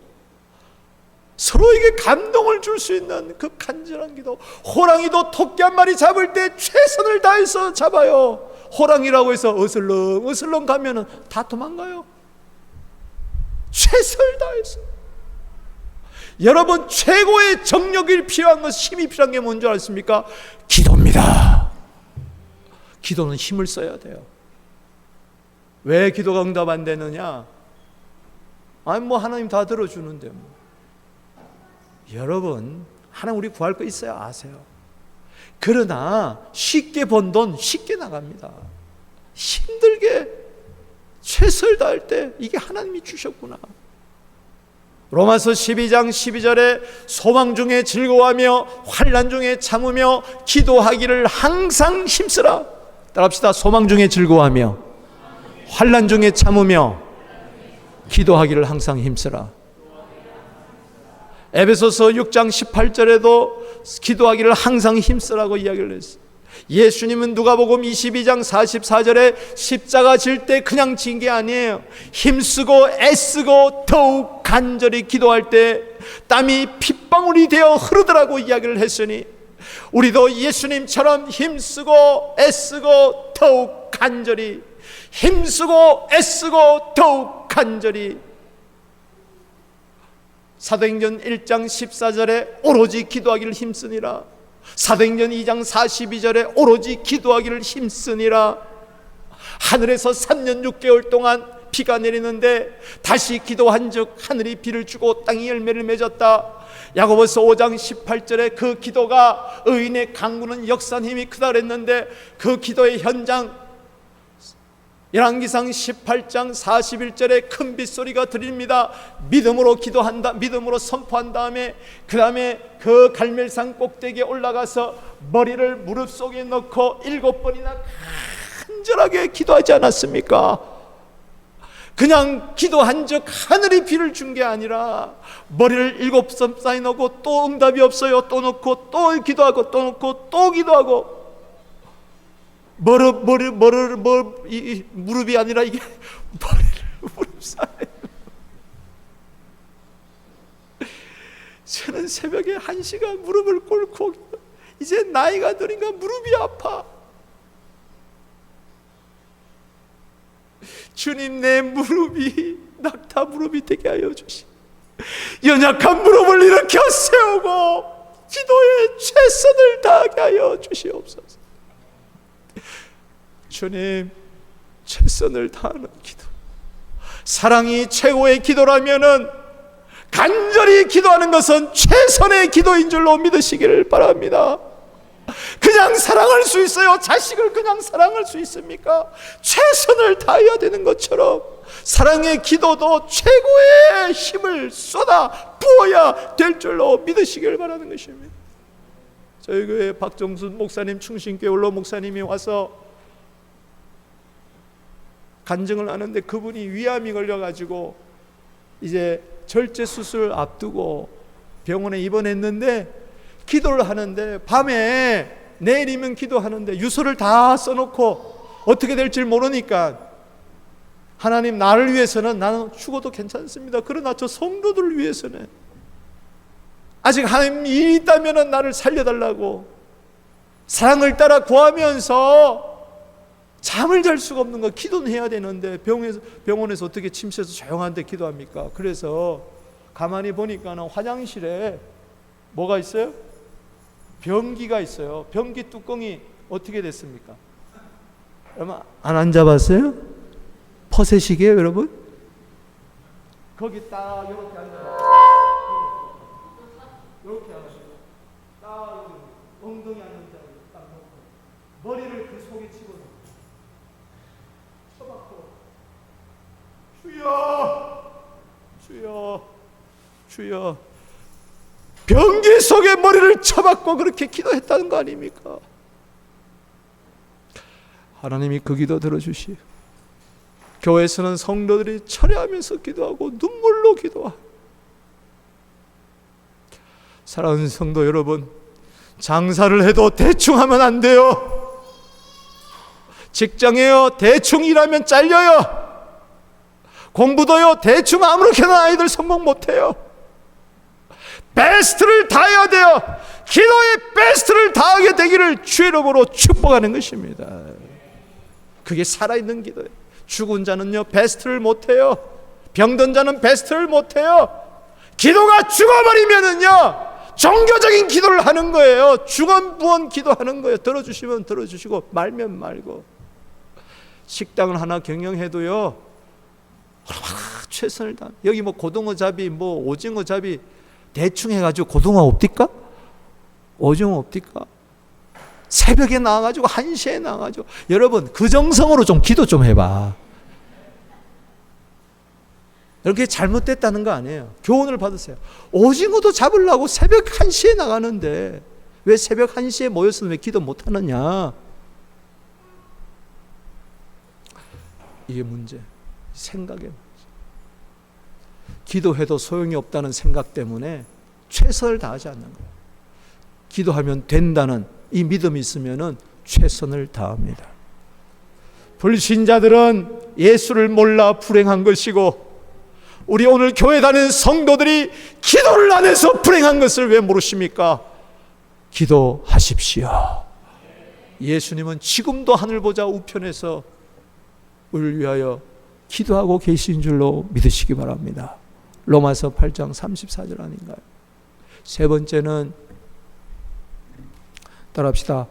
서로에게 감동을 줄 수 있는 그 간절한 기도. 호랑이도 토끼 한 마리 잡을 때 최선을 다해서 잡아요. 호랑이라고 해서 어슬렁 가면은 다 도망가요. 최선을 다해서. 여러분, 최고의 정력이 필요한 것, 힘이 필요한 게 뭔지 아십니까? 기도입니다. 기도는 힘을 써야 돼요. 왜 기도가 응답 안 되느냐? 아니 뭐 하나님 다 들어주는데 뭐. 여러분, 하나님 우리 구할 거 있어야 아세요. 그러나 쉽게 번 돈 쉽게 나갑니다. 힘들게 최선을 다할 때 이게 하나님이 주셨구나. 로마서 12장 12절에 소망 중에 즐거워하며 환난 중에 참으며 기도하기를 항상 힘쓰라. 따라합시다. 소망 중에 즐거워하며 환난 중에 참으며 기도하기를 항상 힘쓰라. 에베소서 6장 18절에도 기도하기를 항상 힘쓰라고 이야기를 했어요. 예수님은 누가복음 22장 44절에 십자가 질 때 그냥 진 게 아니에요. 힘쓰고 애쓰고 더욱 간절히 기도할 때 땀이 핏방울이 되어 흐르더라고 이야기를 했으니, 우리도 예수님처럼 힘쓰고 애쓰고 더욱 간절히, 힘쓰고 애쓰고 더욱 간절히. 사도행전 1장 14절에 오로지 기도하기를 힘쓰니라. 사도행전 2장 42절에 오로지 기도하기를 힘쓰니라. 하늘에서 3년 6개월 동안 비가 내리는데 다시 기도한 즉 하늘이 비를 주고 땅이 열매를 맺었다. 야고보서 5장 18절에 그 기도가 의인의 강구는 역사한 힘이 크다 그랬는데, 그 기도의 현장 열왕기상 18장 41절에 큰 빗소리가 들립니다. 믿음으로 기도한다, 믿음으로 선포한 다음에 그 다음에 그 갈멜산 꼭대기에 올라가서 머리를 무릎 속에 넣고 7번이나 간절하게 기도하지 않았습니까? 그냥 기도한 적 하늘이 비를 준 게 아니라 머리를 7번 쌓이 넣고 또 응답이 없어요. 또 넣고 또 기도하고 또 넣고 또 기도하고, 무릎이 아니라 이게 무릎 사이에. 저는 새벽에 1시간 무릎을 꿇고, 이제 나이가 드니까 무릎이 아파. 주님, 내 무릎이 낙타 무릎이 되게 하여 주시. 연약한 무릎을 일으켜 세우고 기도에 최선을 다하게 하여 주시옵소서. 주님, 최선을 다하는 기도. 사랑이 최고의 기도라면은 간절히 기도하는 것은 최선의 기도인 줄로 믿으시기를 바랍니다. 그냥 사랑할 수 있어요? 자식을 그냥 사랑할 수 있습니까? 최선을 다해야 되는 것처럼 사랑의 기도도 최고의 힘을 쏟아 부어야 될 줄로 믿으시기를 바라는 것입니다. 저희 교회 박정순 목사님, 충신교회 원로 목사님이 와서 간증을 하는데, 그분이 위암이 걸려가지고 이제 절제 수술 앞두고 병원에 입원했는데, 기도를 하는데 밤에 내일이면 기도하는데 유서를 다 써놓고 어떻게 될지 모르니까, 하나님, 나를 위해서는 나는 죽어도 괜찮습니다. 그러나 저 성도들을 위해서는 아직 하나님 일이 있다면 나를 살려달라고 사랑을 따라 구하면서 잠을 잘 수가 없는 거. 기도는 해야 되는데 병원에서 어떻게 침실에서 조용한데 기도합니까? 그래서 가만히 보니까는 화장실에 뭐가 있어요? 변기가 있어요. 변기 뚜껑이 어떻게 됐습니까? 여러분 안 앉아봤어요? 퍼세식이에요 여러분? 거기 딱 이렇게 앉아봐. 이렇게 하시고 딱 여기 엉덩이 앉는 자리 딱 놓고 머리를 그 속에 집어넣고 쳐박고 주여 주여 주여 변기 속에 머리를 쳐박고 그렇게 기도했다는 거 아닙니까? 하나님이 그 기도 들어주시오. 교회에서는 성도들이 철회하면서 기도하고 눈물로 기도하고. 사랑하는 성도 여러분, 장사를 해도 대충 하면 안 돼요. 직장에요 대충 일하면 잘려요. 공부도요 대충 아무렇게나 아이들 성공 못해요. 베스트를 다해야 돼요. 기도의 베스트를 다하게 되기를 주의 이름으로 축복하는 것입니다. 그게 살아있는 기도예요. 죽은 자는요 베스트를 못해요. 병든 자는 베스트를 못해요. 기도가 죽어버리면은요 종교적인 기도를 하는 거예요. 중언부언 기도하는 거예요. 들어주시면 들어주시고 말면 말고. 식당을 하나 경영해도요 최선을 다. 여기 뭐 고등어잡이 뭐 오징어잡이 대충 해가지고 고등어 없디까? 오징어 없디까? 새벽에 나와가지고 1시에 나와가지고. 여러분 그 정성으로 좀 기도 좀 해봐. 이렇게 잘못됐다는 거 아니에요. 교훈을 받으세요. 오징어도 잡으려고 새벽 1시에 나가는데 왜 새벽 1시에 모여서 왜 기도 못하느냐. 이게 문제. 생각의 문제. 기도해도 소용이 없다는 생각 때문에 최선을 다하지 않는 거예요. 기도하면 된다는 이 믿음이 있으면 최선을 다합니다. 불신자들은 예수를 몰라 불행한 것이고, 우리 오늘 교회 다니는 성도들이 기도를 안 해서 불행한 것을 왜 모르십니까? 기도하십시오. 예수님은 지금도 하늘 보좌 우편에서 우리를 위하여 기도하고 계신 줄로 믿으시기 바랍니다. 로마서 8장 34절 아닌가요? 세 번째는 따라합시다.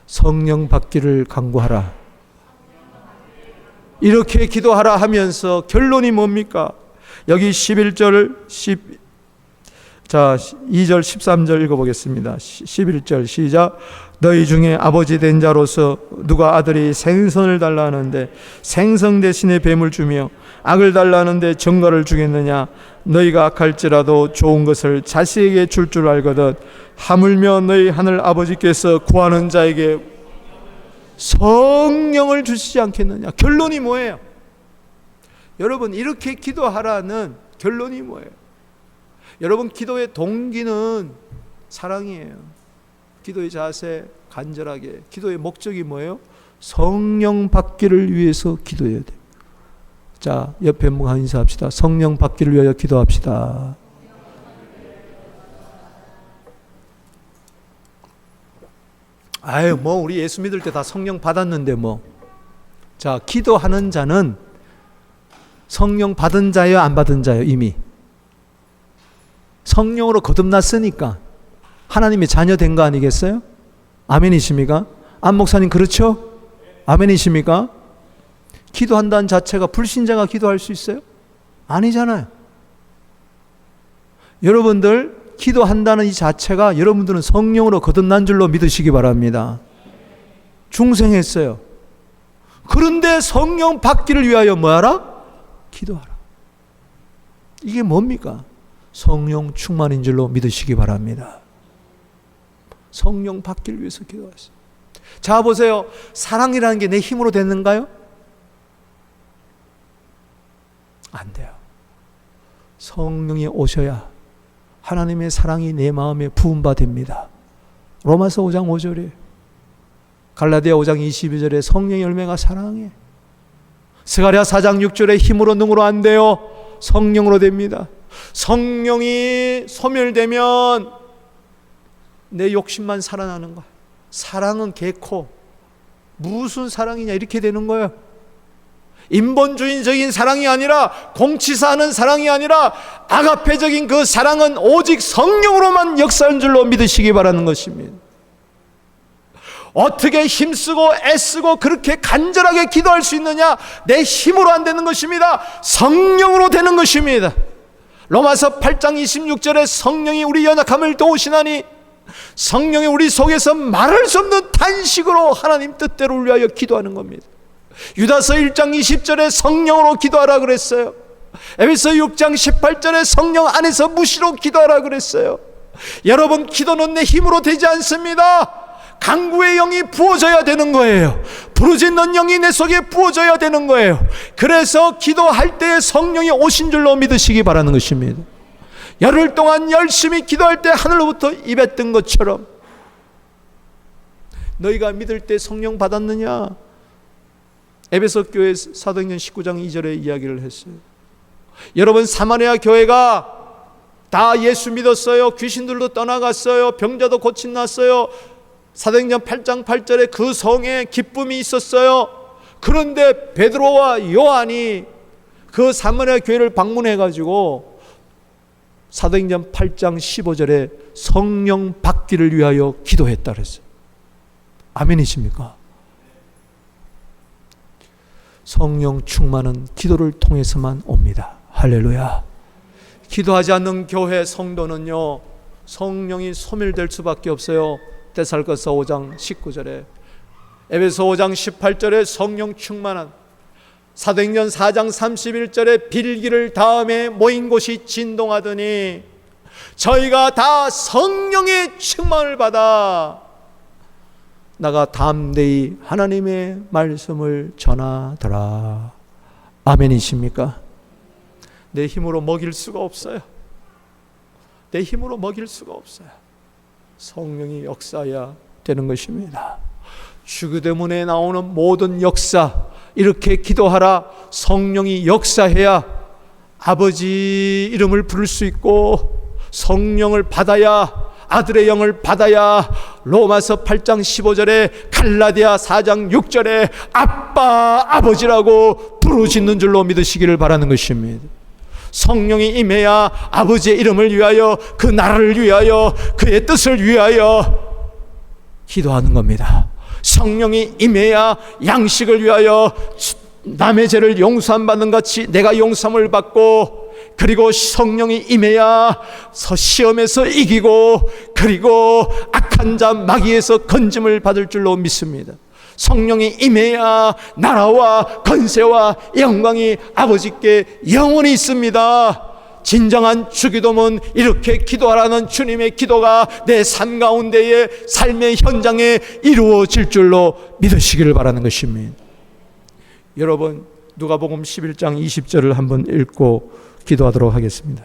성령 받기를 간구하라. 이렇게 기도하라 하면서 결론이 뭡니까? 여기 11절 2절 13절 읽어보겠습니다. 11절 시작. 너희 중에 아버지 된 자로서 누가 아들이 생선을 달라 하는데 생선 대신에 뱀을 주며 악을 달라 하는데 정갈을 주겠느냐? 너희가 악할지라도 좋은 것을 자식에게 줄 줄 알거든 하물며 너희 하늘 아버지께서 구하는 자에게 성령을 주시지 않겠느냐? 결론이 뭐예요? 여러분 이렇게 기도하라는 결론이 뭐예요? 여러분 기도의 동기는 사랑이에요. 기도의 자세 간절하게. 기도의 목적이 뭐예요? 성령 받기를 위해서 기도해야 돼요. 자, 옆에 분 인사합시다. 성령 받기를 위하여 기도합시다. 아유, 뭐 우리 예수 믿을 때 다 성령 받았는데 뭐. 자, 기도하는 자는 성령 받은 자요, 안 받은 자요? 이미 성령으로 거듭났으니까 하나님의 자녀 된 거 아니겠어요? 아멘이십니까? 안 목사님 그렇죠? 아멘이십니까? 기도한다는 자체가 불신자가 기도할 수 있어요? 아니잖아요. 여러분들 기도한다는 이 자체가 여러분들은 성령으로 거듭난 줄로 믿으시기 바랍니다. 중생했어요. 그런데 성령 받기를 위하여 뭐하라? 기도하라. 이게 뭡니까? 성령 충만인 줄로 믿으시기 바랍니다. 성령 받기를 위해서 기도하세요. 자 보세요. 사랑이라는 게 내 힘으로 됐는가요? 안 돼요. 성령이 오셔야 하나님의 사랑이 내 마음에 부음바 됩니다. 로마서 5장 5절에 갈라디아 5장 22절에 성령의 열매가 사랑해. 스가랴 4장 6절에 힘으로 능으로 안 돼요. 성령으로 됩니다. 성령이 소멸되면 내 욕심만 살아나는 거야. 사랑은 개코. 무슨 사랑이냐 이렇게 되는 거예요. 인본주의적인 사랑이 아니라 공치사하는 사랑이 아니라 아가페적인 그 사랑은 오직 성령으로만 역사하는 줄로 믿으시기 바라는 것입니다. 어떻게 힘쓰고 애쓰고 그렇게 간절하게 기도할 수 있느냐? 내 힘으로 안 되는 것입니다. 성령으로 되는 것입니다. 로마서 8장 26절에 성령이 우리 연약함을 도우시나니 성령이 우리 속에서 말할 수 없는 탄식으로 하나님 뜻대로 위하여 기도하는 겁니다. 유다서 1장 20절에 성령으로 기도하라 그랬어요. 에베소 6장 18절에 성령 안에서 무시로 기도하라 그랬어요. 여러분, 기도는 내 힘으로 되지 않습니다. 강구의 영이 부어져야 되는 거예요. 부르짖는 영이 내 속에 부어져야 되는 거예요. 그래서 기도할 때 성령이 오신 줄로 믿으시기 바라는 것입니다. 열흘 동안 열심히 기도할 때 하늘로부터 입에 뜬 것처럼 너희가 믿을 때 성령 받았느냐? 에베소 교회 사도행전 19장 2절에 이야기를 했어요. 여러분, 사마리아 교회가 다 예수 믿었어요. 귀신들도 떠나갔어요. 병자도 고침났어요. 사도행전 8장 8절에 그 성에 기쁨이 있었어요. 그런데 베드로와 요한이 그 사마리아 교회를 방문해 가지고 사도행전 8장 15절에 성령 받기를 위하여 기도했다 그랬어요. 아멘이십니까? 성령 충만은 기도를 통해서만 옵니다. 할렐루야. 기도하지 않는 교회 성도는요, 성령이 소멸될 수밖에 없어요. 데살로니가서 5장 19절에, 에베소 5장 18절에 성령 충만한, 사도행전 4장 31절에 빌기를 다음에 모인 곳이 진동하더니 저희가 다 성령의 충만을 받아 나가 담대히 하나님의 말씀을 전하더라. 아멘이십니까? 내 힘으로 먹일 수가 없어요. 내 힘으로 먹일 수가 없어요. 성령이 역사해야 되는 것입니다. 주기도문에 나오는 모든 역사, 이렇게 기도하라. 성령이 역사해야 아버지 이름을 부를 수 있고 성령을 받아야, 아들의 영을 받아야 로마서 8장 15절에 갈라디아 4장 6절에 아빠 아버지라고 부르짖는 줄로 믿으시기를 바라는 것입니다. 성령이 임해야 아버지의 이름을 위하여, 그 나라를 위하여, 그의 뜻을 위하여 기도하는 겁니다. 성령이 임해야 양식을 위하여 남의 죄를 용서함 받는 같이 내가 용서함을 받고, 그리고 성령이 임해야 시험에서 이기고, 그리고 악한 자 마귀에서 건짐을 받을 줄로 믿습니다. 성령이 임해야 나라와 권세와 영광이 아버지께 영원히 있습니다. 진정한 주기도문, 이렇게 기도하라는 주님의 기도가 내 삶 가운데의 삶의 현장에 이루어질 줄로 믿으시기를 바라는 것입니다. 여러분, 누가복음 11장 20절을 한번 읽고 기도하도록 하겠습니다.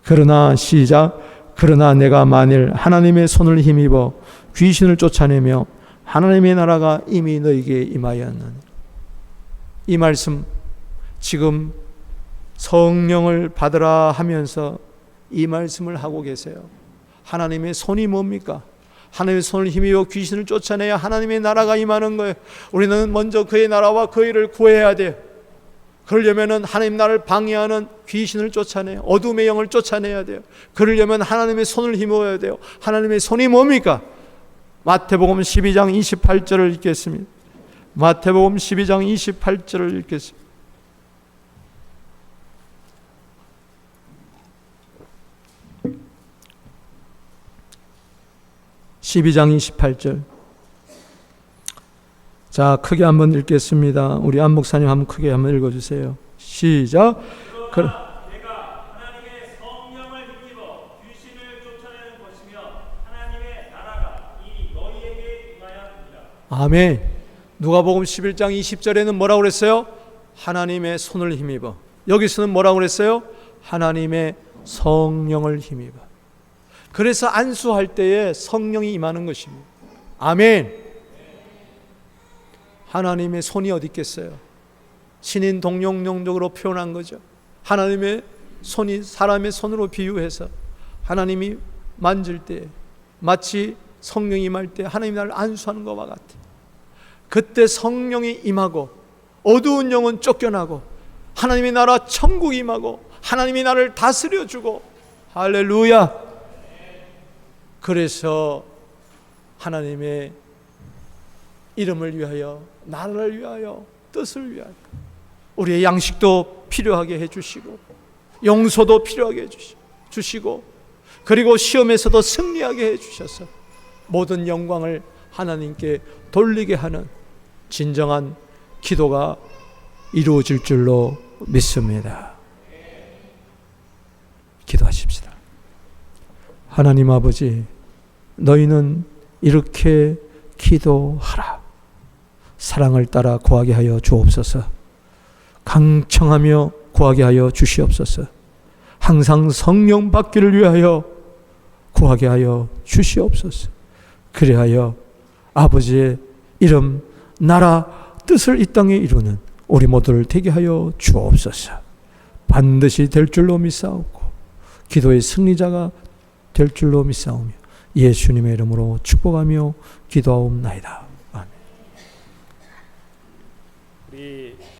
그러나 시작. 그러나 내가 만일 하나님의 손을 힘입어 귀신을 쫓아내며 하나님의 나라가 이미 너에게 임하였느니. 이 말씀, 지금 성령을 받으라 하면서 이 말씀을 하고 계세요. 하나님의 손이 뭡니까? 하나님의 손을 힘입어 귀신을 쫓아내야 하나님의 나라가 임하는 거예요. 우리는 먼저 그의 나라와 그 일을 구해야 돼요. 그러려면 하나님 나라를 방해하는 귀신을 쫓아내요. 어둠의 영을 쫓아내야 돼요. 그러려면 하나님의 손을 힘입어야 돼요. 하나님의 손이 뭡니까? 마태복음 12장 28절을 읽겠습니다. 마태복음 12장 28절을 읽겠습니다. (12장 28절) 자, 크게 한번 읽겠습니다. 우리 안 목사님 한번 크게 한번 읽어주세요. 시작. 내가 하나님의 성령을 힘입어 귀신을 쫓아내는 것이며 하나님의 나라가 이미 너희에게 임하였느니라. 아멘. 누가복음 11장 20절에는 뭐라고 그랬어요? 하나님의 손을 힘입어. 여기서는 뭐라고 그랬어요? 하나님의 성령을 힘입어. 그래서 안수할 때에 성령이 임하는 것입니다. 아멘. 하나님의 손이 어디 있겠어요? 신인 동용용적으로 표현한 거죠. 하나님의 손이 사람의 손으로 비유해서 하나님이 만질 때 마치 성령이 임할 때 하나님이 나를 안수하는 것과 같아. 그때 성령이 임하고 어두운 영은 쫓겨나고 하나님의 나라 천국이 임하고 하나님이 나를 다스려주고, 할렐루야. 그래서 하나님의 이름을 위하여, 나라를 위하여, 뜻을 위하여 우리의 양식도 필요하게 해주시고 용서도 필요하게 해주시고 그리고 시험에서도 승리하게 해주셔서 모든 영광을 하나님께 돌리게 하는 진정한 기도가 이루어질 줄로 믿습니다. 기도하십시다. 하나님 아버지, 너희는 이렇게 기도하라. 사랑을 따라 구하게 하여 주옵소서. 강청하며 구하게 하여 주시옵소서. 항상 성령 받기를 위하여 구하게 하여 주시옵소서. 그리하여 아버지의 이름, 나라, 뜻을 이 땅에 이루는 우리 모두를 되게 하여 주옵소서. 반드시 될 줄로 믿사옵고 기도의 승리자가 될 줄로 믿사오며 예수님의 이름으로 축복하며 기도하옵나이다. 아멘. 우리